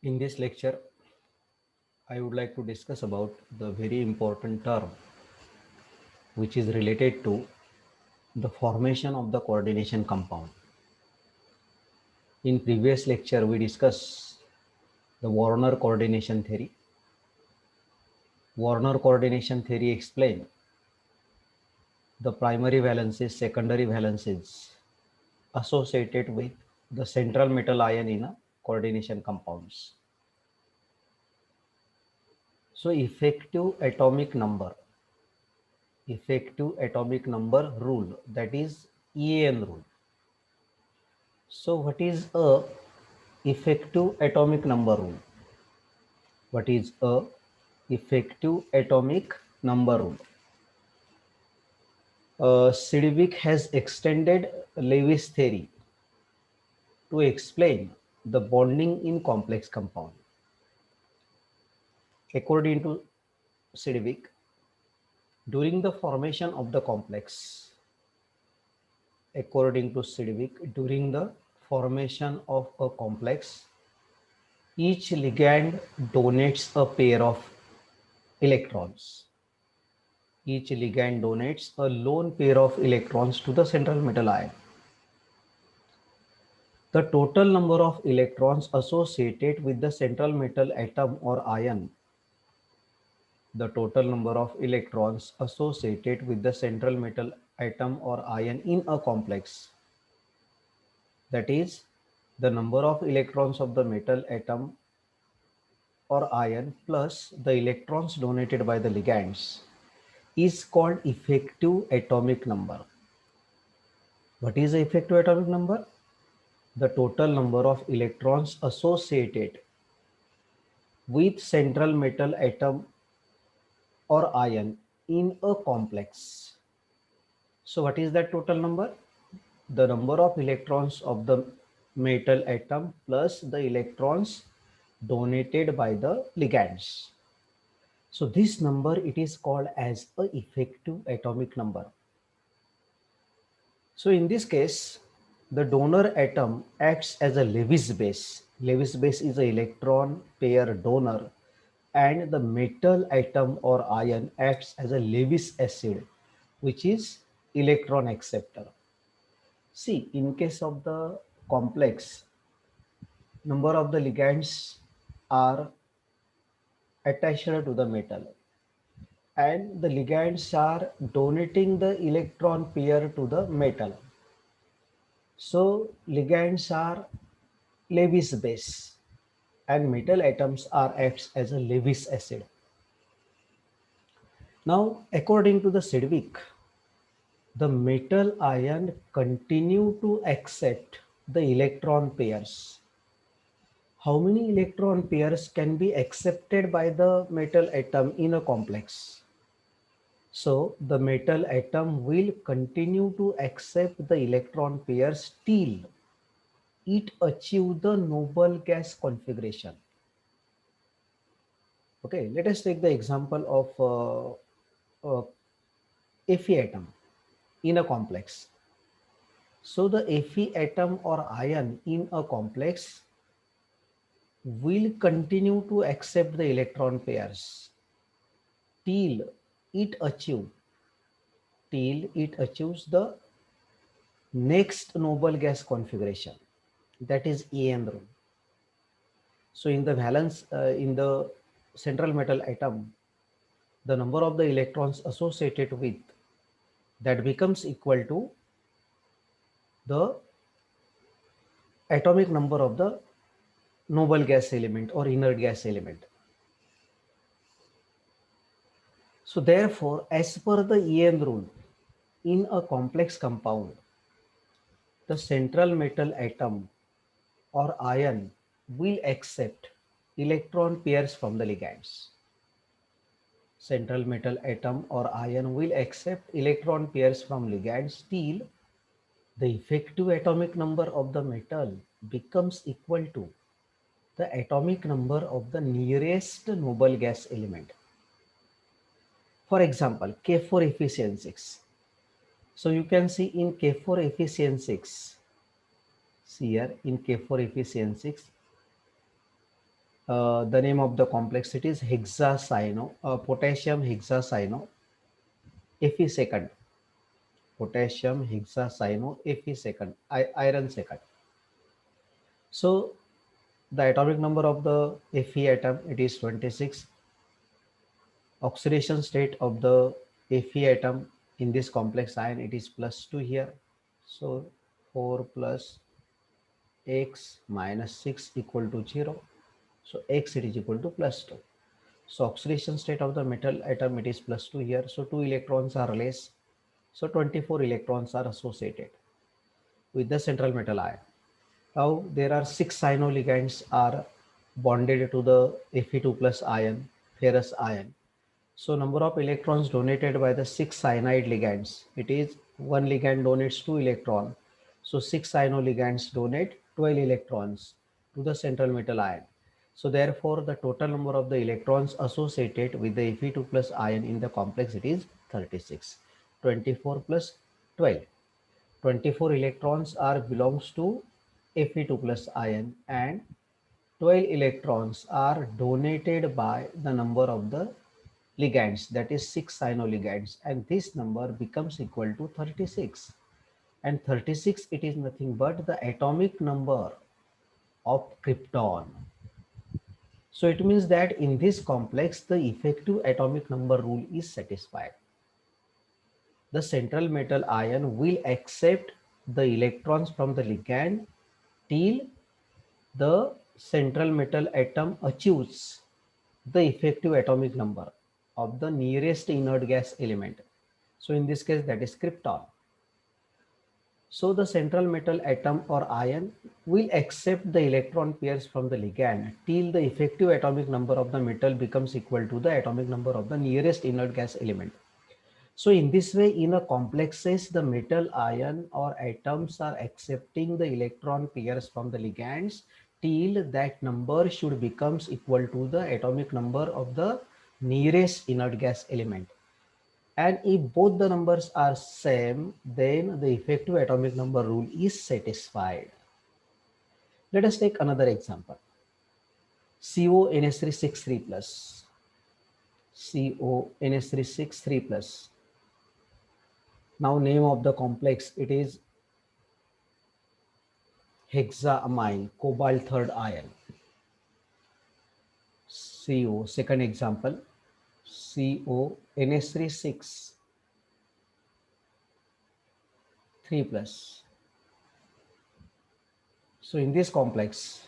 In this lecture, I would like to discuss about the very important term which is related to the formation of the coordination compound. In previous lecture, we discussed the Warner coordination theory. Warner coordination theory explains the primary valences, secondary valences associated with the central metal ion in a coordination compounds. So effective atomic number rule, that is EAN rule. So what is a effective atomic number rule? What is a effective atomic number rule? Sidgwick has extended Lewis theory to explain the bonding in complex compound. According to Sidgwick, during the formation of the complex, during the formation of a complex, each ligand donates a pair of electrons. Each ligand donates a lone pair of electrons to the central metal ion. The total number of electrons associated with the central metal atom or ion, the total number of electrons associated with the central metal atom or ion in a complex, that is, the number of electrons of the metal atom or ion plus the electrons donated by the ligands, is called effective atomic number. What is the effective atomic number? The total number of electrons associated with central metal atom or ion in a complex. So what is that total number? The number of electrons of the metal atom plus the electrons donated by the ligands. So this number, it is called as a effective atomic number. So in this case, the donor atom acts as a Lewis base. Lewis base is an electron pair donor, and the metal atom or ion acts as a Lewis acid, which is electron acceptor. See, in case of the complex, number of the ligands are attached to the metal, and the ligands are donating the electron pair to the metal. So ligands are Lewis base and metal atoms are acts as a Lewis acid. Now, according to the Sidgwick, the metal ion continue to accept the electron pairs. How many electron pairs can be accepted by the metal atom in a complex? So the metal atom will continue to accept the electron pairs till it achieve the noble gas configuration. Okay, let us take the example of Fe atom in a complex. So the Fe atom or ion in a complex will continue to accept the electron pairs till it achieve till it achieves the next noble gas configuration, that is EN rule. So in the valence in the central metal atom, the number of the electrons associated with that becomes equal to the atomic number of the noble gas element or inert gas element. So therefore, as per the EN rule, in a complex compound, the central metal atom or ion will accept electron pairs from the ligands. Central metal atom or ion will accept electron pairs from ligands till the effective atomic number of the metal becomes equal to the atomic number of the nearest noble gas element. For example, K4 Fe6. So you can see in K4 Fe6, see here in K4 Fe6, The name of the complex, it is potassium hexacyano Fe second, potassium hexacyano Fe second, iron second. So the atomic number of the Fe atom, it is 26. Oxidation state of the Fe atom in this complex ion, it is +2 here. So 4 plus x minus 6 equal to 0. So x, it is equal to +2. So oxidation state of the metal atom, it is +2 here. So 2 electrons are less. So 24 electrons are associated with the central metal ion. Now there are 6 cyanoligands are bonded to the Fe2 plus ion, ferrous ion. So number of electrons donated by the 6 cyanide ligands, it is one ligand donates 2 electron. So 6 cyanoligands donate 12 electrons to the central metal ion. So therefore the total number of the electrons associated with the Fe2 plus ion in the complex, it is 36. 24 plus 12. 24 electrons are belongs to Fe2 plus ion and 12 electrons are donated by the number of the ligands, that is 6 cyanoligands, and this number becomes equal to 36. And 36, it is nothing but the atomic number of krypton. So it means that in this complex the effective atomic number rule is satisfied. The central metal ion will accept the electrons from the ligand till the central metal atom achieves the effective atomic number of the nearest inert gas element. So in this case, that is krypton. So the central metal atom or ion will accept the electron pairs from the ligand till the effective atomic number of the metal becomes equal to the atomic number of the nearest inert gas element. So in this way, in a complexes, the metal ion or atoms are accepting the electron pairs from the ligands till that number should becomes equal to the atomic number of the nearest inert gas element. And if both the numbers are same, then the effective atomic number rule is satisfied. Let us take another example. CONH3 plus. CONH3 plus. Now name of the complex, it is hexaamine cobalt third ion. CO, second example, CONH3 3 plus. So in this complex,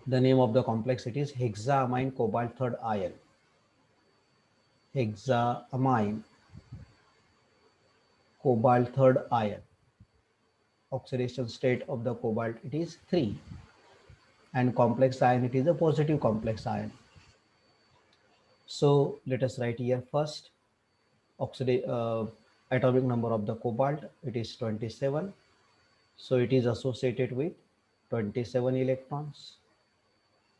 the name of the complex, it is hexaamine cobalt third ion. Hexaamine cobalt third ion. Oxidation state of the cobalt, it is 3, and complex ion, it is a positive complex ion. So let us write here first atomic number of the cobalt, it is 27. So it is associated with 27 electrons.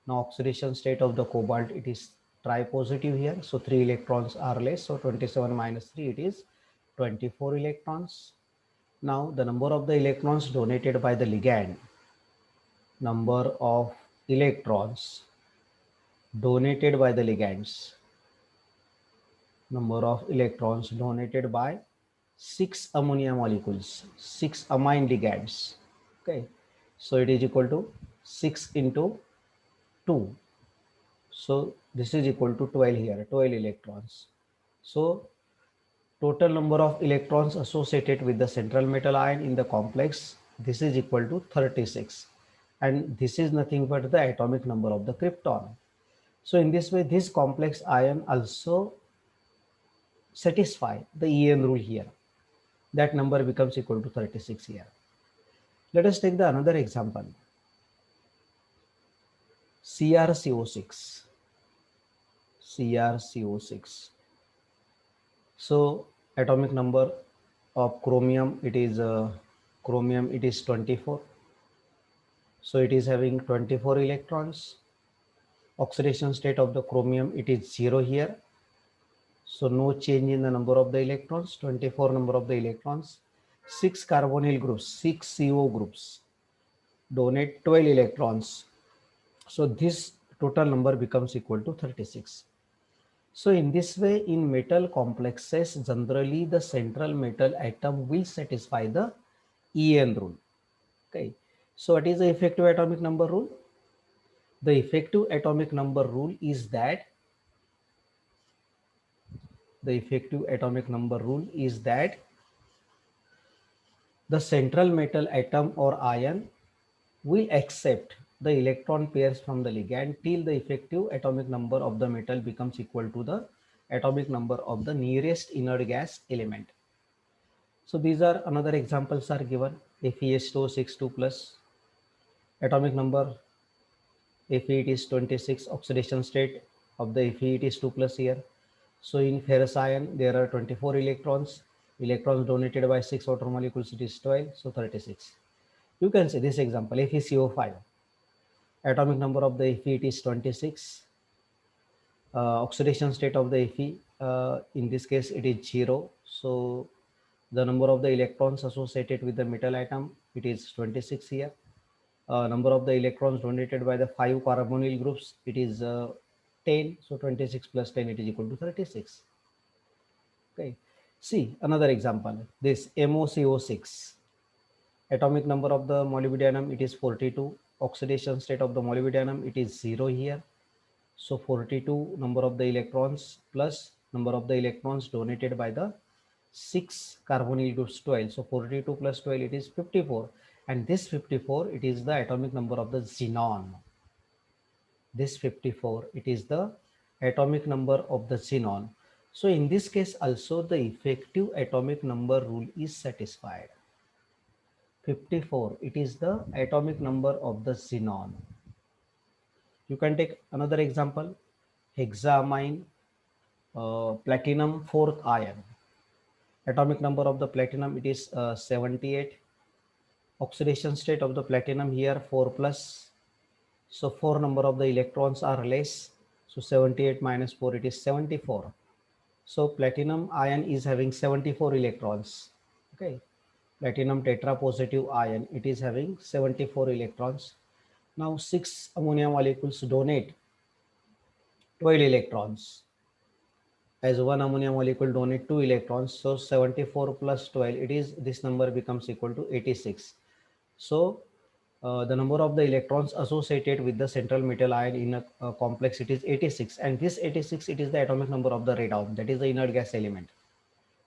Now oxidation state of the cobalt, it is tripositive here, so 3 electrons are less, so 27 minus 3, it is 24 electrons. Now the number of the electrons donated by the ligand, number of electrons donated by the ligands, number of electrons donated by 6 ammonia molecules, 6 amine ligands. Okay, so it is equal to 6 into 2. So this is equal to 12 here, 12 electrons. So total number of electrons associated with the central metal ion in the complex, this is equal to 36. And this is nothing but the atomic number of the krypton. So in this way, this complex ion also satisfy the EN rule here. That number becomes equal to 36 here. Let us take the another example. CrCO6. CrCO6. So atomic number of chromium, it is 24. So it is having 24 electrons. Oxidation state of the chromium, it is 0 here. So no change in the number of the electrons, 24 number of the electrons. 6 carbonyl groups, 6 CO groups donate 12 electrons. So this total number becomes equal to 36. So in this way, in metal complexes, generally the central metal atom will satisfy the EN rule. Okay. So what is the effective atomic number rule? The effective atomic number rule is that the central metal atom or ion will accept the electron pairs from the ligand till the effective atomic number of the metal becomes equal to the atomic number of the nearest inert gas element. So these are another examples are given. FeS2O62 plus atomic number Fe it is 26, oxidation state of the Fe it is 2 plus here. So in ferrous ion there are 24 electrons. Electrons donated by 6 water molecules it is 12, so 36. You can say this example FeCO5. Atomic number of the Fe it is 26. Oxidation state of the Fe in this case it is 0. So the number of the electrons associated with the metal atom it is 26 here. Number of the electrons donated by the 5 carbonyl groups it is 10. So 26 plus 10 it is equal to 36. Okay. See another example. This MoCO6. Atomic number of the molybdenum it is 42. Oxidation state of the molybdenum it is 0 here. So 42 number of the electrons plus number of the electrons donated by the 6 carbonyl groups 12. So 42 plus 12 it is 54, and this 54 it is the atomic number of the xenon. This 54 it is the atomic number of the xenon. So in this case also the effective atomic number rule is satisfied. 54 it is the atomic number of the xenon. You can take another example, hexamine platinum 4th ion. Atomic number of the platinum it is 78. Oxidation state of the platinum here 4 plus. So 4 number of the electrons are less. So 78 minus 4 it is 74. So platinum ion is having 74 electrons. Okay. Platinum tetrapositive ion it is having 74 electrons. Now 6 ammonia molecules donate 12 electrons. As one ammonia molecule donate 2 electrons, so 74 plus 12 it is, this number becomes equal to 86. So the number of the electrons associated with the central metal ion in a complex it is 86, and this 86 it is the atomic number of the radon, that is the inert gas element.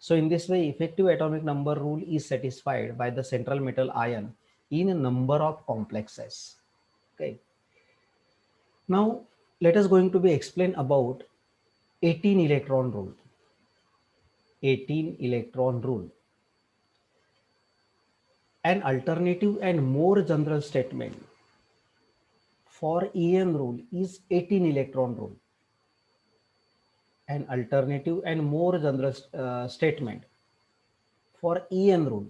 So in this way effective atomic number rule is satisfied by the central metal ion in a number of complexes. Okay. Now let us going to be explain about 18 electron rule. 18 electron rule. An alternative and more general statement for EN rule is 18 electron rule. An alternative and more general statement for EN rule,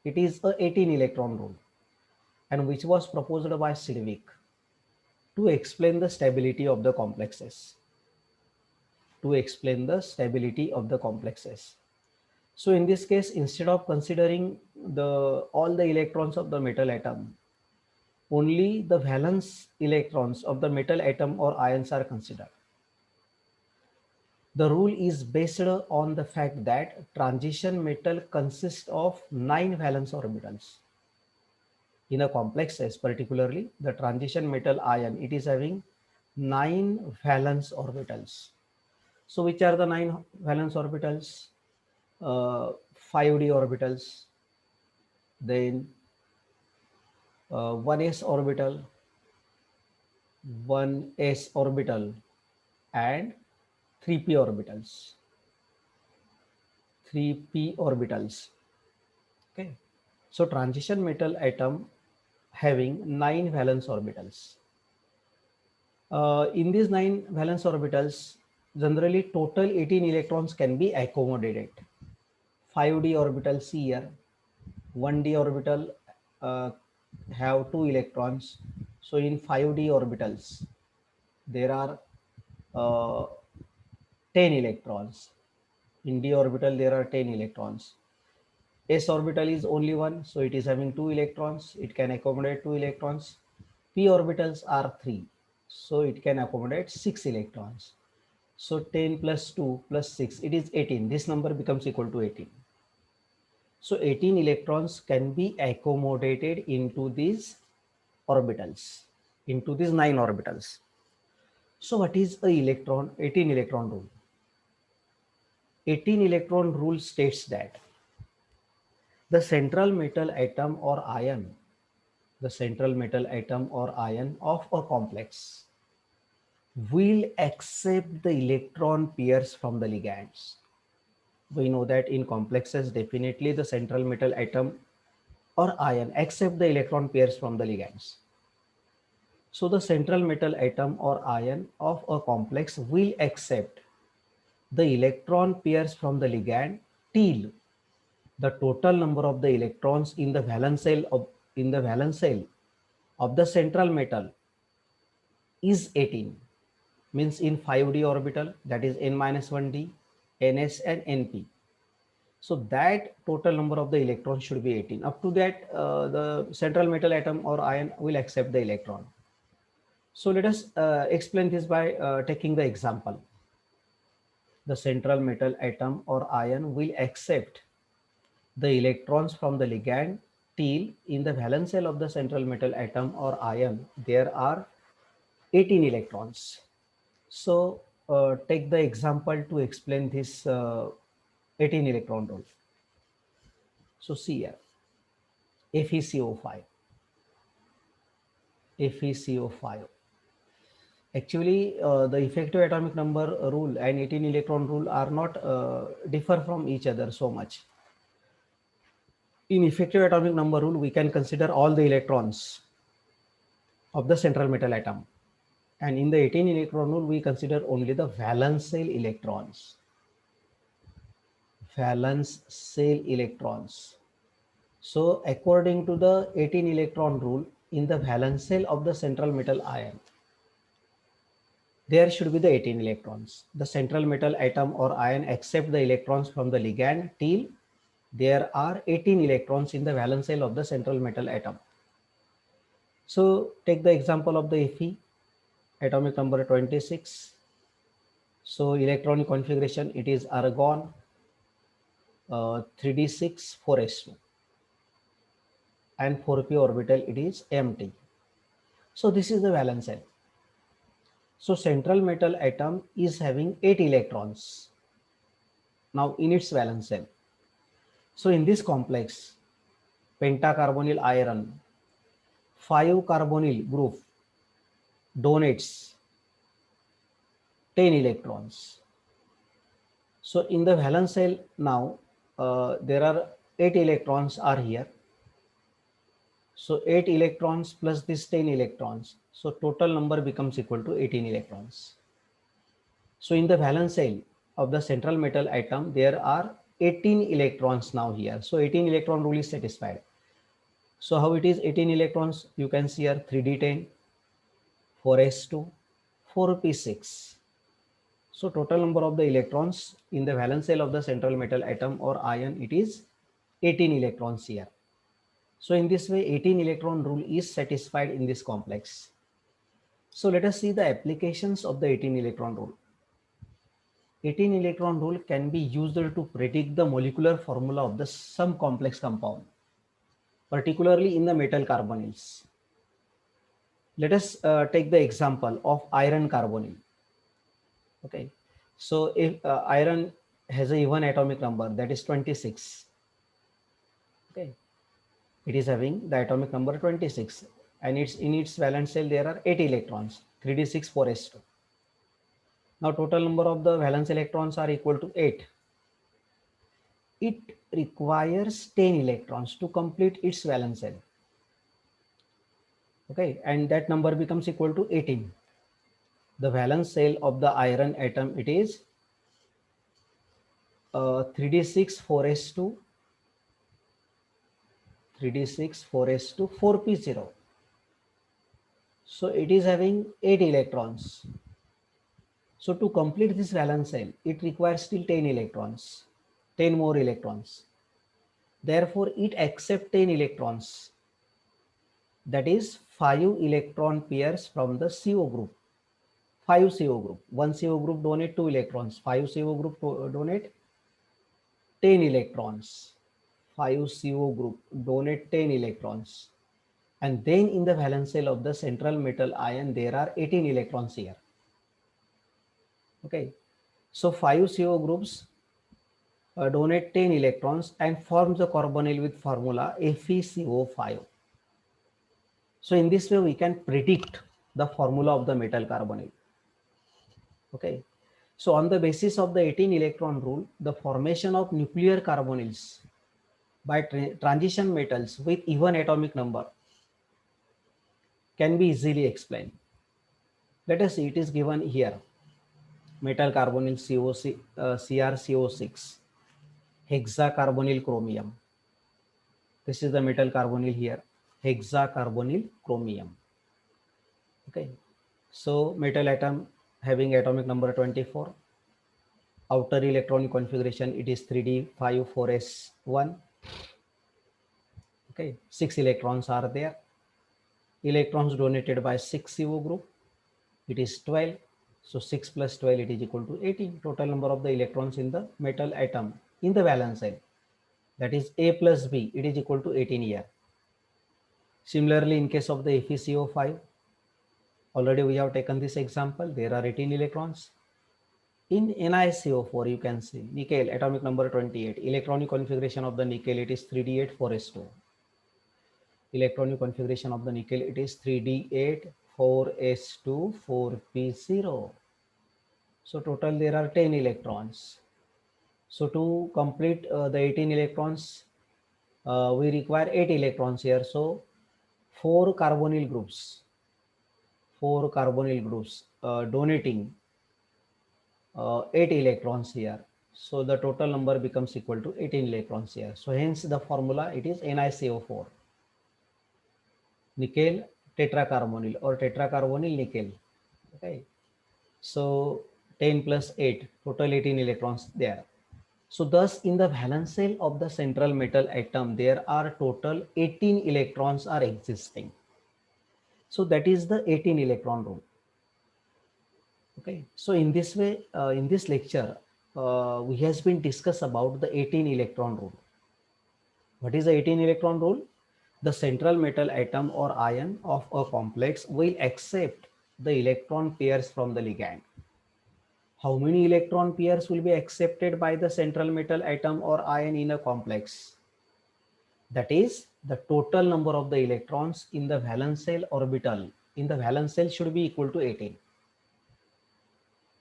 it is a 18 electron rule, and which was proposed by Sidgwick to explain the stability of the complexes. To explain the stability of the complexes. So in this case, instead of considering all the electrons of the metal atom, only the valence electrons of the metal atom or ions are considered. The rule is based on the fact that transition metal consists of 9 valence orbitals. In a complexes, particularly the transition metal ion, it is having 9 valence orbitals. So which are the 9 valence orbitals? 5d orbitals, then 1s orbital, 1s orbital, and 3p orbitals. 3p orbitals. Okay. So transition metal atom having 9 valence orbitals. In these 9 valence orbitals, generally total 18 electrons can be accommodated. 5d orbital here, 1d orbital have 2 electrons. So in 5d orbitals, there are 10 electrons. In d orbital, there are 10 electrons. S orbital is only one, so it is having 2 electrons. It can accommodate 2 electrons. P orbitals are 3. So it can accommodate 6 electrons. So 10 plus 2 plus 6, it is 18. This number becomes equal to 18. So 18 electrons can be accommodated into these orbitals, into these 9 orbitals. So what is a electron, 18 electron rule? 18 electron rule states that the central metal atom or ion, the central metal atom or ion of a complex will accept the electron pairs from the ligands. We know that in complexes, definitely the central metal atom or ion accept the electron pairs from the ligands. So the central metal atom or ion of a complex will accept the electron pairs from the ligand till the total number of the electrons in the valence shell of the central metal is 18. Means in 5d orbital, that is n minus 1d, ns and np. So that total number of the electrons should be 18. Up to that, the central metal atom or ion will accept the electron. So let us explain this by taking the example. The central metal atom or ion will accept the electrons from the ligand till in the valence shell of the central metal atom or ion there are 18 electrons. So take the example to explain this 18 electron rule. So see here, FeCO5. FeCO5. Actually, the effective atomic number rule and 18 electron rule are not differ from each other so much. In effective atomic number rule, we can consider all the electrons of the central metal atom. And in the 18 electron rule, we consider only the valence shell electrons. Valence shell electrons. So according to the 18 electron rule, in the valence shell of the central metal ion, there should be the 18 electrons. The central metal atom or ion accept the electrons from the ligand till there are 18 electrons in the valence shell of the central metal atom. So take the example of the Fe, atomic number 26. So electronic configuration, it is argon 3d6 4s2 and 4p orbital, it is empty. So this is the valence shell. So central metal atom is having 8 electrons now in its valence shell. So in this complex, pentacarbonyl iron 5 carbonyl group donates 10 electrons. So in the valence shell now, there are 8 electrons are here. So 8 electrons plus this 10 electrons. So total number becomes equal to 18 electrons. So in the valence shell of the central metal atom, there are 18 electrons now here. So 18 electron rule is satisfied. So how it is 18 electrons? You can see here 3d10, 4s2, 4p6. So total number of the electrons in the valence shell of the central metal atom or ion, it is 18 electrons here. So in this way, 18 electron rule is satisfied in this complex. So let us see the applications of the 18 electron rule. 18 electron rule can be used to predict the molecular formula of the some complex compound, particularly in the metal carbonyls. Let us take the example of iron carbonyl. Okay, so if iron has a even atomic number, that is 26. Okay, it is having the atomic number 26, and it's in its valence shell there are 8 electrons, 3d6 4s2. Now total number of the valence electrons are equal to 8. It requires 10 electrons to complete its valence shell. Okay, and that number becomes equal to 18. The valence shell of the iron atom, it is 3d6 4s2, 3d6 4s2 4p0. So it is having 8 electrons. So to complete this valence shell, it requires still 10 electrons, 10 more electrons. Therefore, it accepts 10 electrons, that is 5 electron pairs from the CO group. 5 CO group. 1 CO group donate 2 electrons. 5 CO group donate 10 electrons. 5 CO group donate 10 electrons. And then in the valence shell of the central metal ion, there are 18 electrons here. Okay. So 5 CO groups donate 10 electrons and forms the carbonyl with formula FeCO5. So in this way, we can predict the formula of the metal carbonyl. Okay. So on the basis of the 18 electron rule, the formation of nuclear carbonyls by transition metals with even atomic number can be easily explained. Let us see, it is given here. Metal carbonyl CrCO6, hexacarbonyl chromium. This is the metal carbonyl here, hexacarbonyl chromium. Okay. So metal atom having atomic number 24. Outer electronic configuration, it is 3d54s1. Okay, 6 electrons are there. Electrons donated by 6 CO group, it is 12. So 6 plus 12, it is equal to 18. Total number of the electrons in the metal atom in the valence shell, that is A plus B, it is equal to 18 here. Similarly, in case of the FeCO5, already we have taken this example, there are 18 electrons. In NiCO4, you can see nickel atomic number 28. Electronic configuration of the nickel, it is 3d8 4s2. Electronic configuration of the nickel, it is 3d8 4s2 4p0. So total there are 10 electrons. So to complete the 18 electrons, we require 8 electrons here. So 4 carbonyl groups donating 8 electrons here. So the total number becomes equal to 18 electrons here. So hence the formula, it is NiCO4, nickel tetracarbonyl or tetracarbonyl nickel. Okay. So 10 plus 8, total 18 electrons there. So thus in the valence shell of the central metal atom, there are total 18 electrons are existing. So that is the 18 electron rule. Okay, so in this way, in this lecture, we has been discussed about the 18 electron rule. What is the 18 electron rule? The central metal atom or ion of a complex will accept the electron pairs from the ligand. How many electron pairs will be accepted by the central metal atom or ion in a complex? That is, the total number of the electrons in the valence shell orbital in the valence shell should be equal to 18.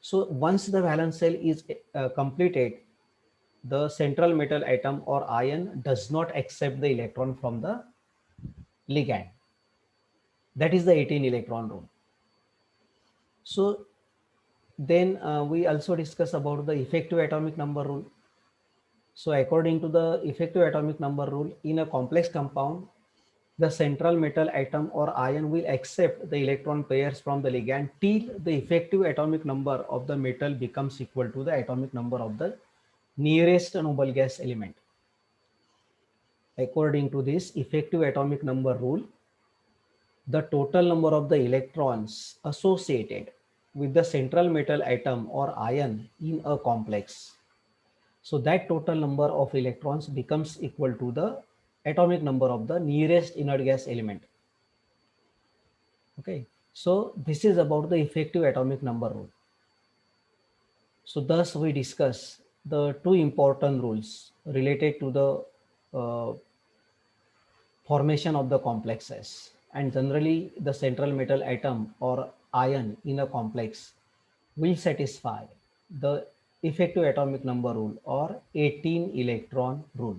So once the valence shell is completed, the central metal atom or ion does not accept the electron from the ligand. That is the 18 electron rule. So then we also discuss about the effective atomic number rule. So according to the effective atomic number rule, in a complex compound, the central metal atom or ion will accept the electron pairs from the ligand till the effective atomic number of the metal becomes equal to the atomic number of the nearest noble gas element. According to this effective atomic number rule, the total number of the electrons associated with the central metal atom or ion in a complex, so that total number of electrons becomes equal to the atomic number of the nearest inert gas element. Okay, so this is about the effective atomic number rule. So thus we discuss the two important rules related to the formation of the complexes, and generally the central metal atom or ion in a complex will satisfy the effective atomic number rule or 18 electron rule.